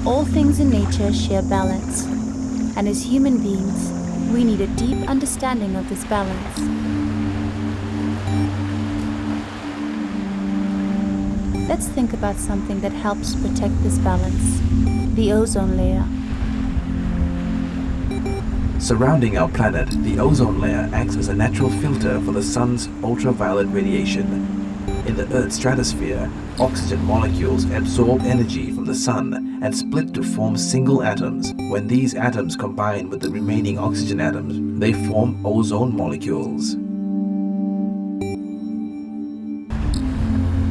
All things in nature share balance, and as human beings, we need a deep understanding of this balance. Let's think about something that helps protect this balance: the ozone layer. Surrounding our planet, the ozone layer acts as a natural filter for the sun's ultraviolet radiation. In the Earth's stratosphere, oxygen molecules absorb energy from the sun and split to form single atoms. When these atoms combine with the remaining oxygen atoms, they form ozone molecules.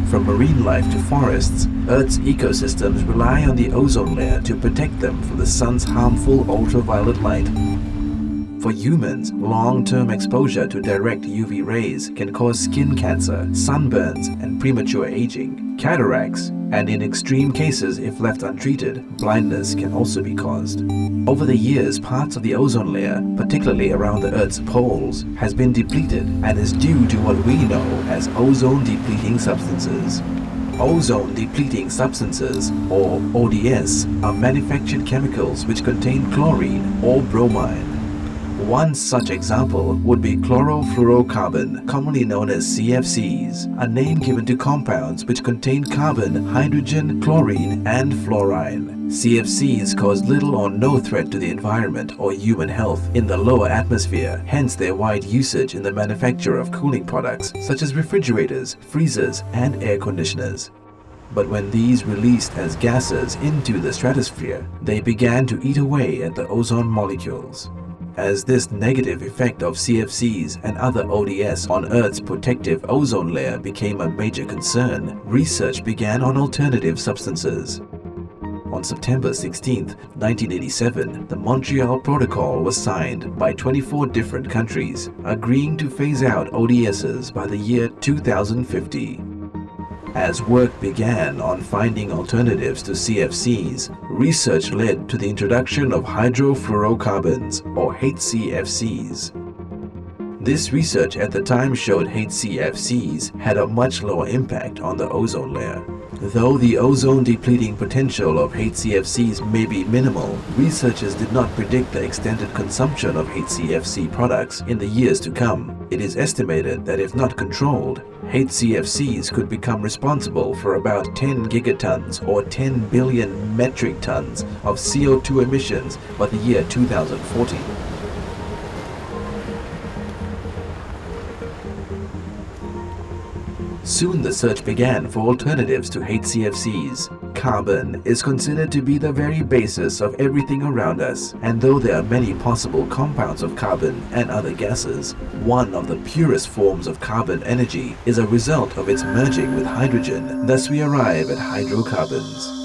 From marine life to forests, Earth's ecosystems rely on the ozone layer to protect them from the sun's harmful ultraviolet light. For humans, long-term exposure to direct UV rays can cause skin cancer, sunburns, and premature aging, cataracts, and in extreme cases, if left untreated, blindness can also be caused. Over the years, parts of the ozone layer, particularly around the Earth's poles, has been depleted and is due to what we know as ozone-depleting substances. Ozone-depleting substances, or ODS, are manufactured chemicals which contain chlorine or bromine. One such example would be chlorofluorocarbon, commonly known as CFCs, a name given to compounds which contain carbon, hydrogen, chlorine, and fluorine. CFCs cause little or no threat to the environment or human health in the lower atmosphere, hence their wide usage in the manufacture of cooling products such as refrigerators, freezers, and air conditioners. But when these released as gases into the stratosphere, they began to eat away at the ozone molecules. As this negative effect of CFCs and other ODS on Earth's protective ozone layer became a major concern, research began on alternative substances. On September 16, 1987, the Montreal Protocol was signed by 24 different countries, agreeing to phase out ODSs by the year 2050. As work began on finding alternatives to CFCs, research led to the introduction of hydrofluorocarbons, or HCFCs. This research at the time showed HCFCs had a much lower impact on the ozone layer. Though the ozone-depleting potential of HCFCs may be minimal, researchers did not predict the extended consumption of HCFC products in the years to come. It is estimated that if not controlled, HCFCs could become responsible for about 10 gigatons or 10 billion metric tons of CO2 emissions by the year 2040. Soon the search began for alternatives to HCFCs. Carbon is considered to be the very basis of everything around us, and though there are many possible compounds of carbon and other gases, one of the purest forms of carbon energy is a result of its merging with hydrogen. Thus we arrive at hydrocarbons.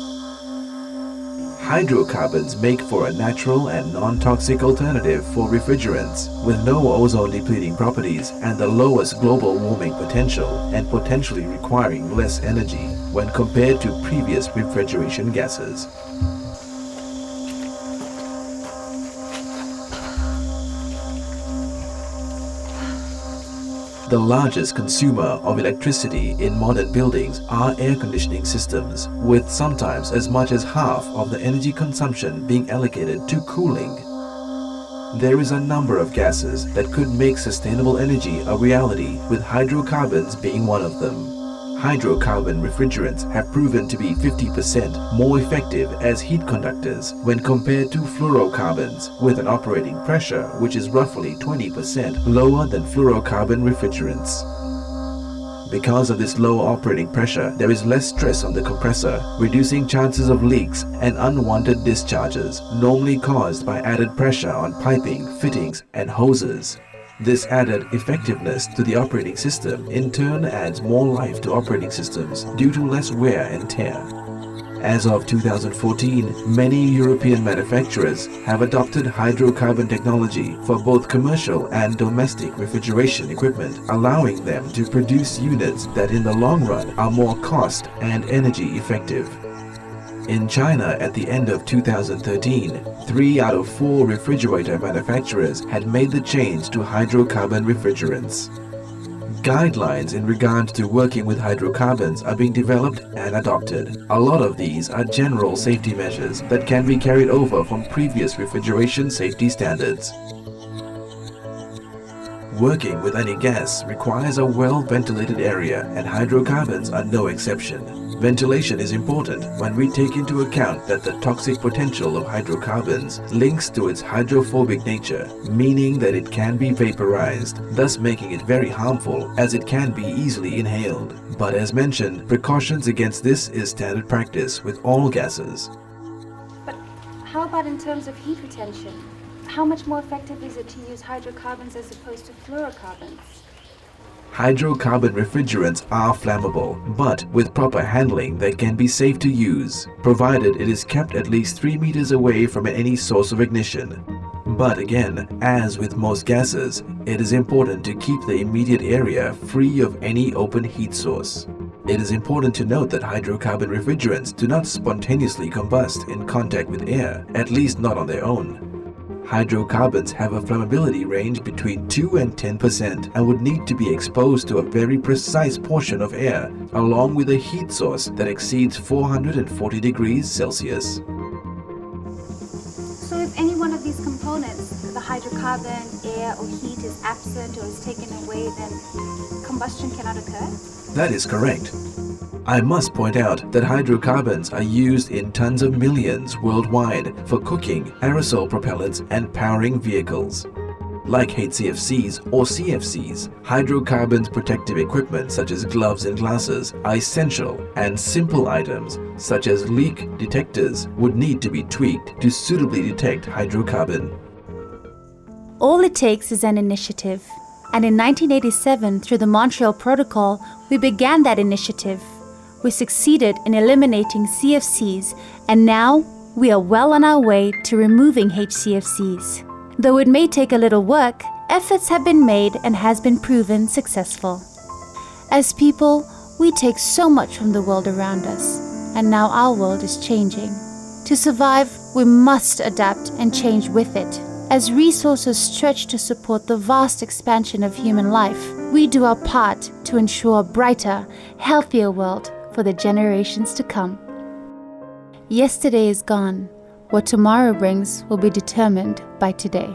Hydrocarbons make for a natural and non-toxic alternative for refrigerants, with no ozone-depleting properties and the lowest global warming potential, and potentially requiring less energy when compared to previous refrigeration gases. The largest consumer of electricity in modern buildings are air conditioning systems, with sometimes as much as half of the energy consumption being allocated to cooling. There is a number of gases that could make sustainable energy a reality, with hydrocarbons being one of them. Hydrocarbon refrigerants have proven to be 50% more effective as heat conductors when compared to fluorocarbons, with an operating pressure which is roughly 20% lower than fluorocarbon refrigerants. Because of this low operating pressure, there is less stress on the compressor, reducing chances of leaks and unwanted discharges, normally caused by added pressure on piping, fittings, and hoses. This added effectiveness to the operating system in turn adds more life to operating systems due to less wear and tear. As of 2014, many European manufacturers have adopted hydrocarbon technology for both commercial and domestic refrigeration equipment, allowing them to produce units that in the long run are more cost and energy effective. In China, at the end of 2013, 3 out of 4 refrigerator manufacturers had made the change to hydrocarbon refrigerants. Guidelines in regard to working with hydrocarbons are being developed and adopted. A lot of these are general safety measures that can be carried over from previous refrigeration safety standards. Working with any gas requires a well-ventilated area, and hydrocarbons are no exception. Ventilation is important when we take into account that the toxic potential of hydrocarbons links to its hydrophobic nature, meaning that it can be vaporized, thus making it very harmful as it can be easily inhaled. But as mentioned, precautions against this is standard practice with all gases. But how about in terms of heat retention? How much more effective is it to use hydrocarbons as opposed to fluorocarbons? Hydrocarbon refrigerants are flammable, but with proper handling they can be safe to use, provided it is kept at least 3 meters away from any source of ignition. But again, as with most gases, it is important to keep the immediate area free of any open heat source. It is important to note that hydrocarbon refrigerants do not spontaneously combust in contact with air, at least not on their own. Hydrocarbons have a flammability range between 2 and 10% and would need to be exposed to a very precise portion of air, along with a heat source that exceeds 440 degrees Celsius. So if any one of these components, the hydrocarbon, air or heat is absent or is taken away, then combustion cannot occur? That is correct. I must point out that hydrocarbons are used in tons of millions worldwide for cooking, aerosol propellants and powering vehicles. Like HCFCs or CFCs, hydrocarbons protective equipment such as gloves and glasses are essential, and simple items such as leak detectors would need to be tweaked to suitably detect hydrocarbon. All it takes is an initiative. And in 1987, through the Montreal Protocol, we began that initiative. We succeeded in eliminating CFCs, and now we are well on our way to removing HCFCs. Though it may take a little work, efforts have been made and has been proven successful. As people, we take so much from the world around us, and now our world is changing. To survive, we must adapt and change with it. As resources stretch to support the vast expansion of human life, we do our part to ensure a brighter, healthier world for the generations to come. Yesterday is gone. What tomorrow brings will be determined by today.